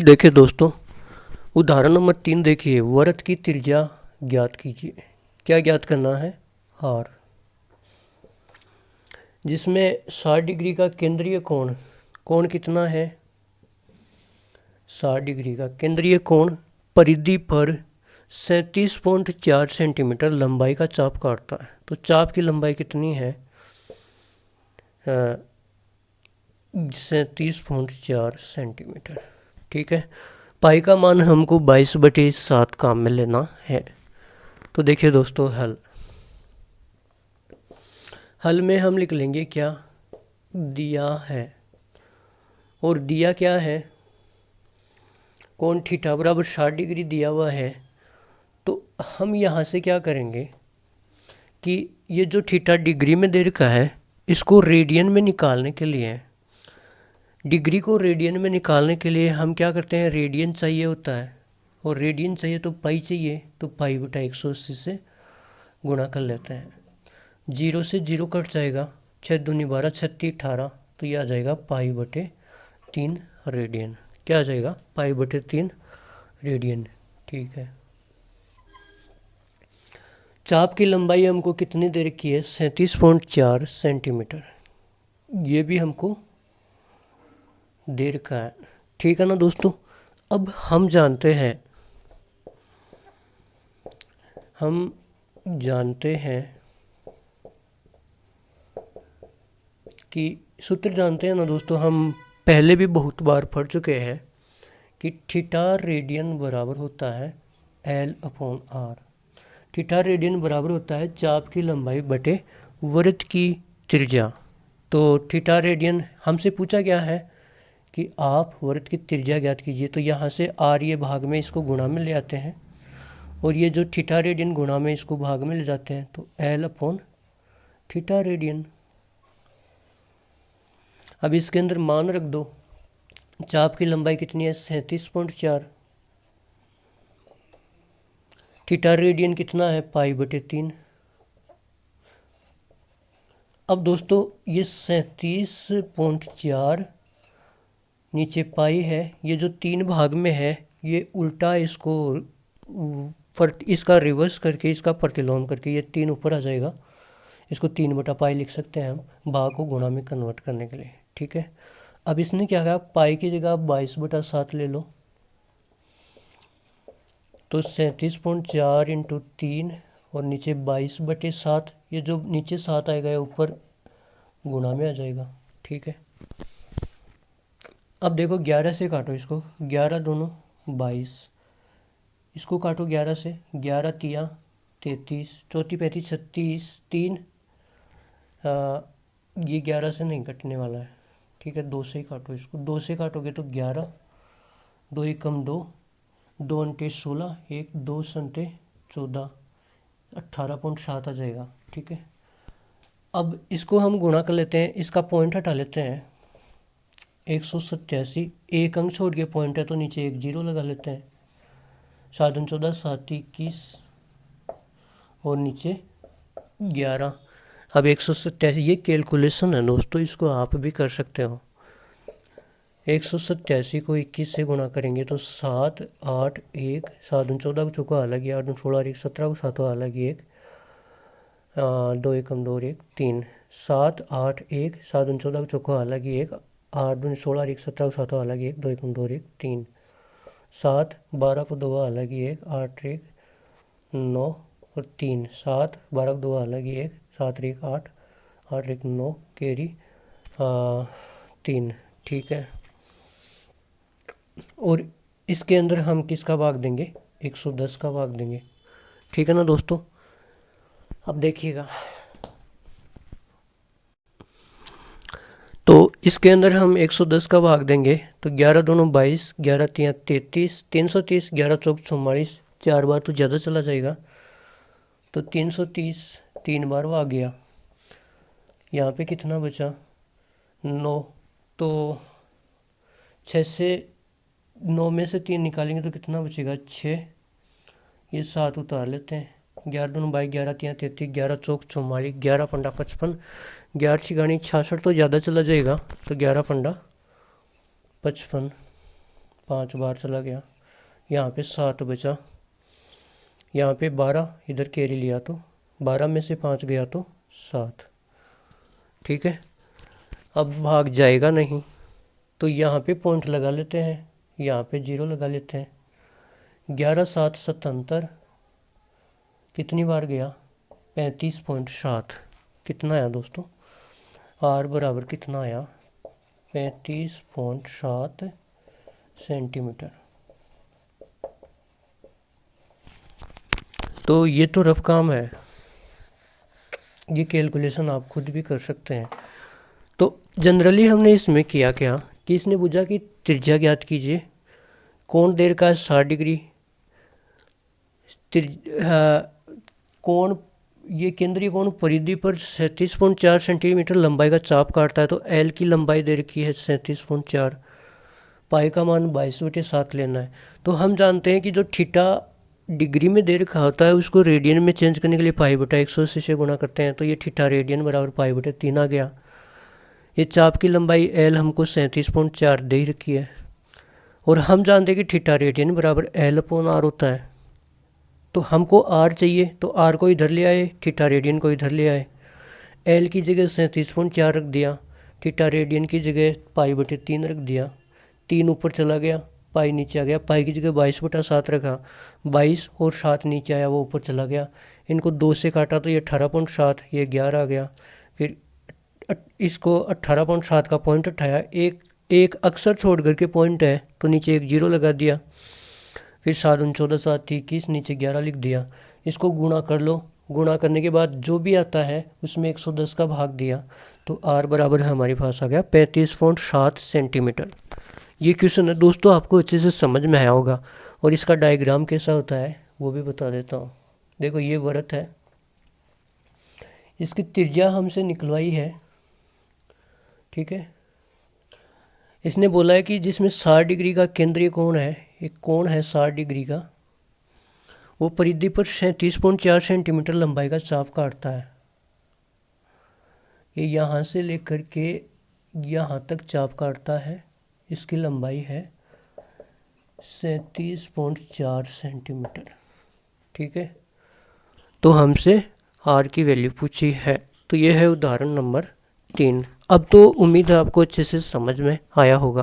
देखिए दोस्तों, उदाहरण नंबर 3 देखिए। वृत्त की त्रिज्या ज्ञात कीजिए। क्या ज्ञात करना है? आर, जिसमें 60 डिग्री का केंद्रीय कोण, कोण कितना है? 60 डिग्री का केंद्रीय कोण परिधि पर 37.4 सेंटीमीटर लंबाई का चाप काटता है। तो चाप की लंबाई कितनी है? 37.4 सेंटीमीटर। ठीक है। पाई का मान हमको 22/7 काम में लेना है। तो देखिए दोस्तों, हल में हम लिख लेंगे क्या दिया है। और दिया क्या है? कोण थीटा बराबर 60 डिग्री दिया हुआ है। तो हम यहाँ से क्या करेंगे कि ये जो थीटा डिग्री में दे रखा है, इसको रेडियन में निकालने के लिए, डिग्री को रेडियन में निकालने के लिए हम क्या करते हैं, रेडियन चाहिए होता है। और रेडियन चाहिए तो पाई चाहिए, तो पाई बटा 180 से गुणा कर लेते हैं। 0 से 0 कट जाएगा, 6 दूनी 12, 36 18, तो यह आ जाएगा पाई बटे 3 रेडियन। क्या आ जाएगा? पाई बटे 3 रेडियन। ठीक है। चाप की लंबाई हमको कितनी दे रखी है? 37.4 सेंटीमीटर। ये भी हमको दे रखा है। ठीक है ना दोस्तों। अब हम जानते हैं कि सूत्र जानते हैं ना दोस्तों, हम पहले भी बहुत बार पढ़ चुके हैं कि थीटा रेडियन बराबर होता है L/R। थीटा रेडियन बराबर होता है चाप की लंबाई बटे वृत्त की त्रिज्या। तो थीटा रेडियन हमसे पूछा गया है कि आप वृत्त की त्रिज्या ज्ञात कीजिए। तो यहाँ से R ये भाग में इसको गुणा में ले आते हैं, और ये जो थीटा रेडियन गुणा में इसको भाग में ले जाते हैं, तो L/थीटा रेडियन। अब इसके अंदर मान रख दो। चाप की लंबाई कितनी है? 37.4। थीटा रेडियन कितना है? पाई बटे 3। अब दोस्तों ये 37.4 नीचे पाई है, ये जो 3 भाग में है, ये उल्टा इसका रिवर्स करके, इसका प्रतिलोम करके ये 3 ऊपर आ जाएगा। इसको 3/पाई लिख सकते हैं हम, भाग को गुणा में कन्वर्ट करने के लिए। ठीक है। अब इसने क्या कहा, पाई की जगह 22/7 ले लो। तो 37.4 × 3 और नीचे 22/7, ये जो नीचे 7 आएगा ये ऊपर गुणा में आ जाएगा। ठीक है। अब देखो 11 से काटो इसको, 11 दूनो 22, इसको काटो 11 से, 11 तिया 33, 4 35 36, 3 ये 11 से नहीं कटने वाला है। ठीक है, 2 से ही काटो इसको। 2 से काटोगे तो 11, 2 एकम 2, 2 अंटे 16, 1 2 संटे 14, 18.7 आ जाएगा। ठीक है। अब इसको हम गुणा कर लेते हैं, इसका पॉइंट हटा लेते हैं। 187, एक अंक छोड़ के पॉइंट है तो नीचे एक 0 लगा लेते हैं। 7 14, 7 21 और नीचे 11। अब 187, ये कैलकुलेशन है दोस्तों, इसको आप भी कर सकते हो। 187 को 21 से गुणा करेंगे तो 7 8 1, 7 14 को चौका अलग, 8 16 1 17 को 7 अलग 1, 2 एकम 2 1 3, 7 8 1, 7 14 को चौका अलग 1, 8 2 16 1 17 को 7 अलग 1, 2 एकम 2 1 3, 7 12 को 2 अलग 1, 8 1 9 और 3, 7 12 को 2 अलग 1, 7 1 8, 8 1 9 कैरी 3। ठीक है। और इसके अंदर हम किसका भाग देंगे? 110 का भाग देंगे। ठीक है ना दोस्तों। अब देखिएगा, तो इसके अंदर हम 110 का भाग देंगे तो 11 दूनो 22, 11 तिया 33, 330, 11 चौक 44, 4 बार तो ज़्यादा चला जाएगा, तो 330 3 बार वो आ गया। यहाँ पे कितना बचा? 9। तो 6 से 9 में से 3 निकालेंगे तो कितना बचेगा? 6। ये 7 उतार लेते हैं। 11 दूनो 22, 11 तिया 33, 11 चौक 44, 11 पंडा 55, 11 छिगानी 66 तो ज़्यादा चला जाएगा, तो 11 पंडा 55, 5 बार चला गया, यहाँ पे 7 बचा, यहाँ पे 12 इधर कैरी लिया तो 12 में से 5 गया तो 7। ठीक है, अब भाग जाएगा नहीं तो यहाँ पे पॉइंट लगा लेते हैं, यहाँ पे 0 लगा लेते हैं। 11 7 77 कितनी बार गया? 35.7। कितना आया दोस्तों? आर बराबर कितना आया? 35.7 सेंटीमीटर। तो ये तो रफ काम है, ये कैलकुलेशन आप खुद भी कर सकते हैं। तो जनरली हमने इसमें किया क्या कि इसने पूछा कि त्रिज्या ज्ञात कीजिए, कोण दे रखा है 60 डिग्री, कोण ये केंद्रीय कोण परिधि पर 37.4 सेंटीमीटर लंबाई का चाप काटता है। तो एल की लंबाई दे रखी है 37.4, पाई का मान 22/7 लेना है। तो हम जानते हैं कि जो थीटा डिग्री में दे रखा होता है उसको रेडियन में चेंज करने के लिए π/180 से गुणा करते हैं। तो ये थीटा रेडियन बराबर π/3 आ गया। ये चाप की लंबाई एल हमको 37.4 दे ही रखी है, और हम जानते हैं कि थीटा रेडियन बराबर L/R होता है। तो हमको R चाहिए, तो R को इधर ले आए, थीटा रेडियन को इधर ले आए। L की जगह 37.4 रख दिया, थीटा रेडियन की जगह π/3 रख दिया। 3 ऊपर चला गया, पाई नीचे आ गया, पाई की जगह 22/7 रखा, 22 और 7 नीचे आया, वो ऊपर चला गया। इनको 2 से काटा तो ये 18.7, ये 11 आ गया। फिर इसको 18.7 का पॉइंट उठाया, एक अक्सर छोड़ करके पॉइंट है तो नीचे एक 0 लगा दिया। फिर 7 × 14 7 21, नीचे 11 लिख दिया। इसको गुणा कर लो, गुणा करने के बाद जो भी आता है उसमें 110 का भाग दिया, तो R बराबर हमारे पास आ गया 35.7 सेंटीमीटर। ये क्वेश्चन है दोस्तों, आपको अच्छे से समझ में आया होगा, और इसका डायग्राम कैसा होता है वो भी बता देता हूँ। देखो ये वृत्त है, इसकी त्रिज्या हमसे निकलवाई है। ठीक है, इसने बोला है कि जिसमें 60 डिग्री का केंद्रीय कोण है, एक कोण है 60 डिग्री का, वो परिधि पर 37.4 सेंटीमीटर लंबाई का चाप काटता है। ये यहाँ से लेकर के यहाँ तक चाप काटता है, इसकी लंबाई है 37.4 सेंटीमीटर। ठीक है, तो हमसे R की वैल्यू पूछी है। तो ये है उदाहरण नंबर 3। अब तो उम्मीद है आपको अच्छे से समझ में आया होगा।